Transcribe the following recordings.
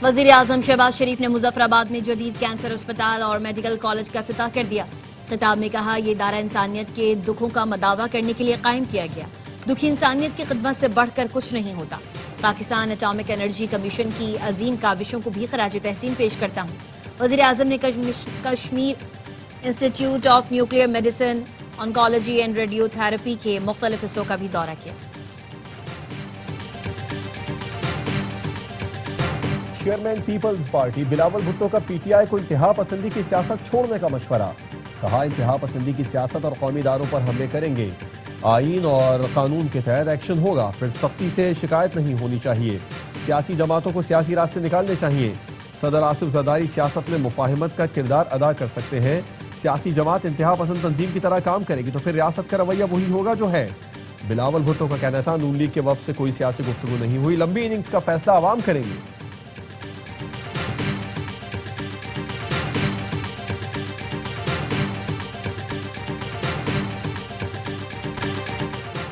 وزیر اعظم شہباز شریف نے مظفرآباد میں جدید کینسر اسپتال اور میڈیکل کالج کا افتتاح کر دیا۔ خطاب میں کہا، یہ ادارہ انسانیت کے دکھوں کا مداوع کرنے کے لیے قائم کیا گیا۔ دکھی انسانیت کی خدمت سے بڑھ کر کچھ نہیں ہوتا۔ پاکستان اٹامک انرجی کمیشن کی عظیم کاوشوں کو بھی خراج تحسین پیش کرتا ہوں۔ وزیر اعظم نے Kashmir institute of nuclear medicine, oncology and radiotherapy کے مختلف حصوں کا بھی دورہ کیا۔ چیئرمین پیپلز پارٹی بلاول بھٹو کا پی ٹی آئی کو انتہا پسندی کی سیاست چھوڑنے کا مشورہ۔ کہا، انتہا پسندی کی سیاست اور قومی اداروں پر حملے کریں گے، آئین اور قانون کے تحت ایکشن ہوگا، پھر سختی سے شکایت نہیں ہونی چاہیے۔ سیاسی جماعتوں کو سیاسی راستے نکالنے چاہیے۔ صدر آصف زرداری سیاست میں مفاہمت کا کردار ادا کر سکتے ہیں۔ سیاسی جماعت انتہا پسند تنظیم کی طرح کام کرے گی تو پھر ریاست کا رویہ وہی ہوگا جو ہے۔ بلاول بھٹو کا کہنا تھا، نون لیگ کے وفد سے کوئی سیاسی گفتگو نہیں ہوئی، لمبی اننگز کا فیصلہ عوام کریں گے۔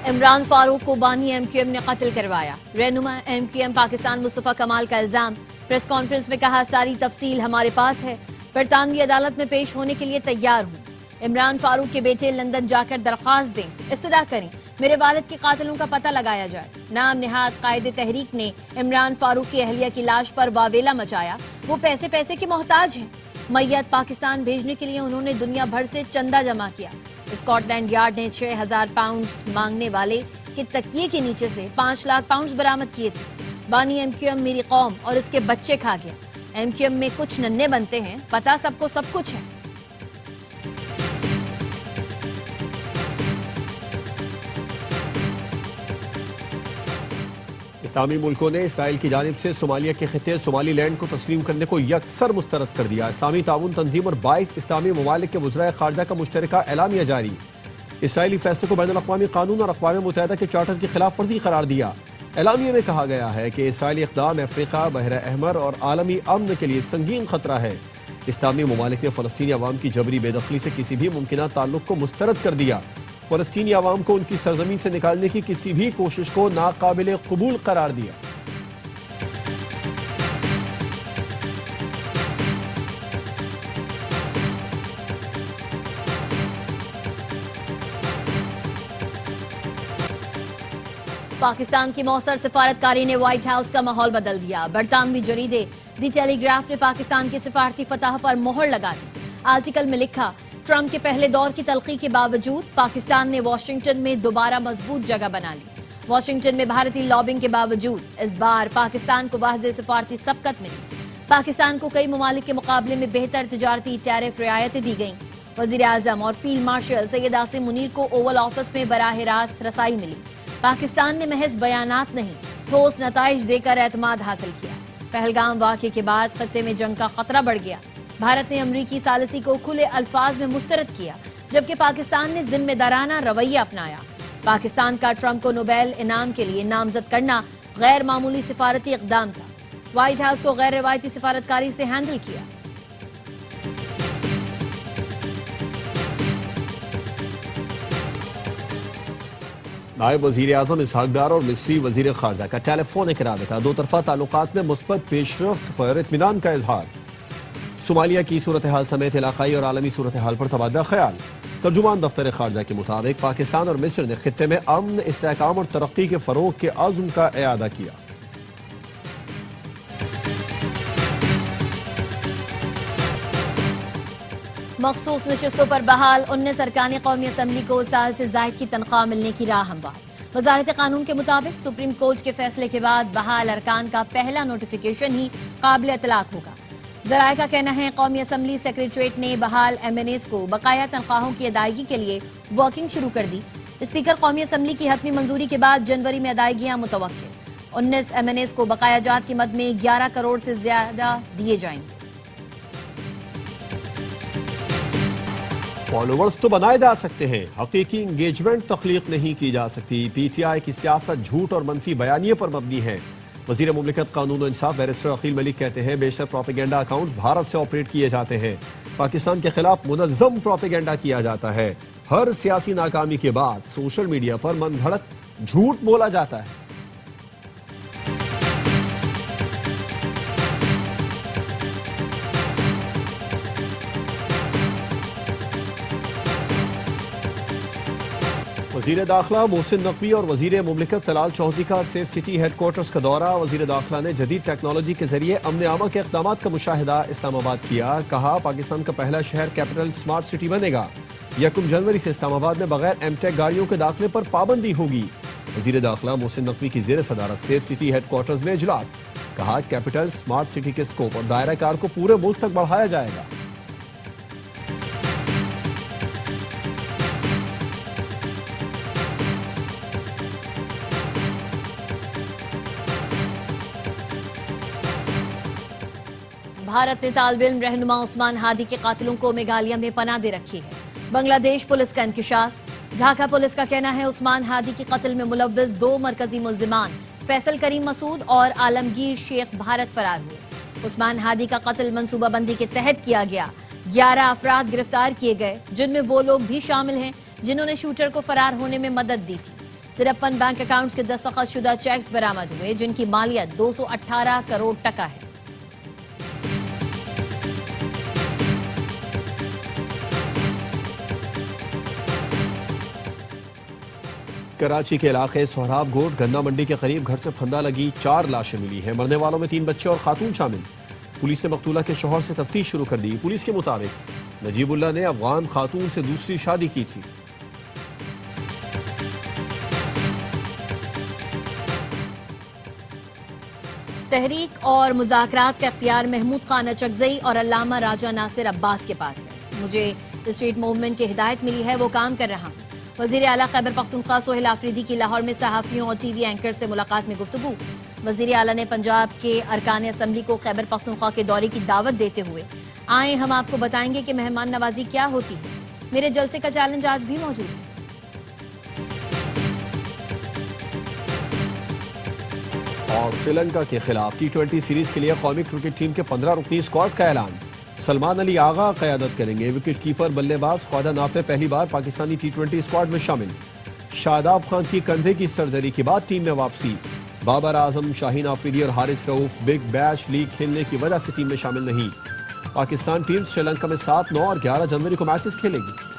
عمران فاروق کو بانی ایم کیو ایم نے قتل کروایا۔ رہنما ایم کیو ایم پاکستان مصطفیٰ کمال کا الزام۔ پریس کانفرنس میں کہا، ساری تفصیل ہمارے پاس ہے، برطانوی عدالت میں پیش ہونے کے لیے تیار ہوں۔ عمران فاروق کے بیٹے لندن جا کر درخواست دیں، استدعا کریں، میرے والد کے قاتلوں کا پتہ لگایا جائے۔ نام نہاد قائد تحریک نے عمران فاروق کی اہلیہ کی لاش پر واویلا مچایا، وہ پیسے کے محتاج ہیں۔ میت پاکستان بھیجنے کے لیے انہوں نے دنیا بھر سے چندہ جمع کیا۔ اسکاٹ لینڈ یارڈ نے 6000 پاؤنڈز مانگنے والے کے تکیے کے نیچے سے 5 لاکھ پاؤنڈز برآمد کیے تھے۔ بانی ایم کیو ایم میری قوم اور اس کے بچے کھا گیا۔ ایم کیو ایم میں کچھ ننھے بنتے ہیں، پتہ سب کو سب کچھ ہے۔ اسلامی ملکوں نے اسرائیل کی جانب سے صومالیہ کے خطے صومالی لینڈ کو تسلیم کرنے کو یکسر مسترد کر دیا۔ اسلامی تعاون تنظیم اور 22 اسلامی ممالک کے وزرائے خارجہ کا مشترکہ اعلامیہ جاری۔ اسرائیلی فیصلے کو بین الاقوامی قانون اور اقوام متحدہ کے چارٹر کی خلاف ورزی قرار دیا۔ اعلامیہ میں کہا گیا ہے کہ اسرائیلی اقدام افریقہ، بحر احمر اور عالمی امن کے لیے سنگین خطرہ ہے۔ اسلامی ممالک نے فلسطینی عوام کی جبری بے دخلی سے کسی بھی ممکنہ تعلق کو مسترد کر دیا۔ فلسطینی عوام کو ان کی سرزمین سے نکالنے کی کسی بھی کوشش کو ناقابل قبول قرار دیا۔ پاکستان کی موثر سفارتکاری نے وائٹ ہاؤس کا ماحول بدل دیا۔ برطانوی جریدے دی ٹیلی گراف نے پاکستان کی سفارتی فتح پر مہر لگا دی۔ آرٹیکل میں لکھا، ٹرمپ کے پہلے دور کی تلخی کے باوجود پاکستان نے واشنگٹن میں دوبارہ مضبوط جگہ بنا لی۔ واشنگٹن میں بھارتی لابنگ کے باوجود اس بار پاکستان کو واضح سفارتی سبقت ملی۔ پاکستان کو کئی ممالک کے مقابلے میں بہتر تجارتی ٹیرف رعایتیں دی گئیں۔ وزیر اعظم اور فیلڈ مارشل سید عاصم منیر کو اوول آفس میں براہ راست رسائی ملی۔ پاکستان نے محض بیانات نہیں، ٹھوس نتائج دے کر اعتماد حاصل کیا۔ پہلگام واقعے کے بعد خطے میں جنگ کا خطرہ بڑھ گیا۔ بھارت نے امریکی ثالثی کو کھلے الفاظ میں مسترد کیا، جبکہ پاکستان نے ذمہ دارانہ رویہ اپنایا۔ پاکستان کا ٹرمپ کو نوبیل انعام کے لیے نامزد کرنا غیر معمولی سفارتی اقدام تھا۔ وائٹ ہاؤس کو غیر روایتی سفارتکاری سے ہینڈل کیا۔ نائب وزیر اعظم اسحاق ڈار اور مصری وزیر خارجہ کا ٹیلی فونک رابطہ، دو طرفہ تعلقات میں مثبت پیش رفت پر اطمینان کا اظہار۔ صومالیہ کی صورتحال سمیت علاقائی اور عالمی صورتحال پر تبادلہ خیال۔ ترجمان دفتر خارجہ کے مطابق پاکستان اور مصر نے خطے میں امن، استحکام اور ترقی کے فروغ کے عزم کا اعادہ کیا۔ مخصوص نشستوں پر بحال 19 ارکان قومی اسمبلی کو سال سے زائد کی تنخواہ ملنے کی راہ ہموار۔ وزارت قانون کے مطابق سپریم کورٹ کے فیصلے کے بعد بحال ارکان کا پہلا نوٹیفیکیشن ہی قابل اطلاق ہوگا۔ ذرائع کا کہنا ہے، قومی اسمبلی سیکریٹریٹ نے بحال ایم این ایز کو بقایا تنخواہوں کی ادائیگی کے لیے ورکنگ شروع کر دی۔ اسپیکر قومی اسمبلی کی حتمی منظوری کے بعد جنوری میں ادائیگیاں متوقع۔ 19 ایم این ایز کو بقایا جات کی مد میں 11 کروڑ سے زیادہ دیے جائیں گے۔ فالوورز تو بنائے جا سکتے ہیں، حقیقی انگیجمنٹ تخلیق نہیں کی جا سکتی۔ پی ٹی آئی کی سیاست جھوٹ اور منفی بیانیے پر مبنی ہے۔ وزیر مملکت قانون و انصاف بیرسٹر عقیل ملک کہتے ہیں، بیشتر پروپیگنڈا اکاؤنٹس بھارت سے آپریٹ کیے جاتے ہیں۔ پاکستان کے خلاف منظم پروپیگنڈا کیا جاتا ہے۔ ہر سیاسی ناکامی کے بعد سوشل میڈیا پر من گھڑت جھوٹ بولا جاتا ہے۔ وزیر داخلہ محسن نقوی اور وزیر مملکت طلال چودھری کا سیف سٹی ہیڈ کوارٹرز کا دورہ۔ وزیر داخلہ نے جدید ٹیکنالوجی کے ذریعے امن عامہ کے اقدامات کا مشاہدہ اسلام آباد کیا۔ کہا پاکستان کا پہلا شہر کیپٹل سمارٹ سٹی بنے گا۔ 1 جنوری سے اسلام آباد میں بغیر ایم ٹیک گاڑیوں کے داخلے پر پابندی ہوگی۔ وزیر داخلہ محسن نقوی کی زیر صدارت سیف سٹی ہیڈ کوارٹرز میں اجلاس۔ کہا کیپٹل سمارٹ سٹی کے سکوپ اور دائرہ کار کو پورے ملک تک بڑھایا جائے گا۔ بھارت نے طالب علم رہنما عثمان ہادی کے قاتلوں کو میگھالیہ میں پناہ دے رکھی ہے۔ بنگلہ دیش پولیس کا انکشاف۔ ڈھاکہ پولیس کا کہنا ہے عثمان ہادی کے قتل میں ملوث 2 مرکزی ملزمان فیصل کریم مسعود اور عالمگیر شیخ بھارت فرار ہوئے۔ عثمان ہادی کا قتل منصوبہ بندی کے تحت کیا گیا۔ 11 افراد گرفتار کیے گئے جن میں وہ لوگ بھی شامل ہیں جنہوں نے شوٹر کو فرار ہونے میں مدد دی تھی۔ 53 بینک اکاؤنٹس کے دستخط شدہ چیکس برآمد ہوئے جن کی مالیت 218 کروڑ ٹکا ہے۔ کراچی کے علاقے سہراب گوٹ گندا منڈی کے قریب گھر سے پھندا لگی 4 لاشیں ملی ہیں۔ مرنے والوں میں 3 بچے اور خاتون شامل۔ پولیس نے مقتولہ کے شوہر سے تفتیش شروع کر دی۔ پولیس کے مطابق نجیب اللہ نے افغان خاتون سے دوسری شادی کی تھی۔ تحریک اور مذاکرات کا اختیار محمود خان اچکزئی اور علامہ راجہ ناصر عباس کے پاس ہے۔ مجھے اسٹریٹ موومنٹ کی ہدایت ملی ہے، وہ کام کر رہا ہوں۔ وزیر اعلیٰ خیبر پختونخوا سہیل آفریدی کی لاہور میں صحافیوں اور ٹی وی اینکر سے ملاقات میں گفتگو۔ وزیر اعلیٰ نے پنجاب کے ارکان اسمبلی کو خیبر پختونخوا کے دورے کی دعوت دیتے ہوئے آئیں ہم آپ کو بتائیں گے کہ مہمان نوازی کیا ہوتی ہے۔ میرے جلسے کا چیلنج آج بھی موجود ہے۔ اور سری لنکا کے خلاف T20 سیریز کے لیے قومی کرکٹ ٹیم کے 15 رکنی اسکواڈ کا اعلان۔ سلمان علی آغا قیادت کریں گے۔ وکٹ کیپر بلے باز خواجہ نافع پہلی بار پاکستانی T20 اسکواڈ میں شامل۔ شاداب خان کی کندھے کی سرجری کے بعد ٹیم میں واپسی۔ بابر اعظم، شاہین آفریدی اور حارث رؤوف بگ بیش لیگ کھیلنے کی وجہ سے ٹیم میں شامل نہیں۔ پاکستان ٹیم سری لنکا میں 7، 9 اور 11 جنوری کو میچز کھیلے گی۔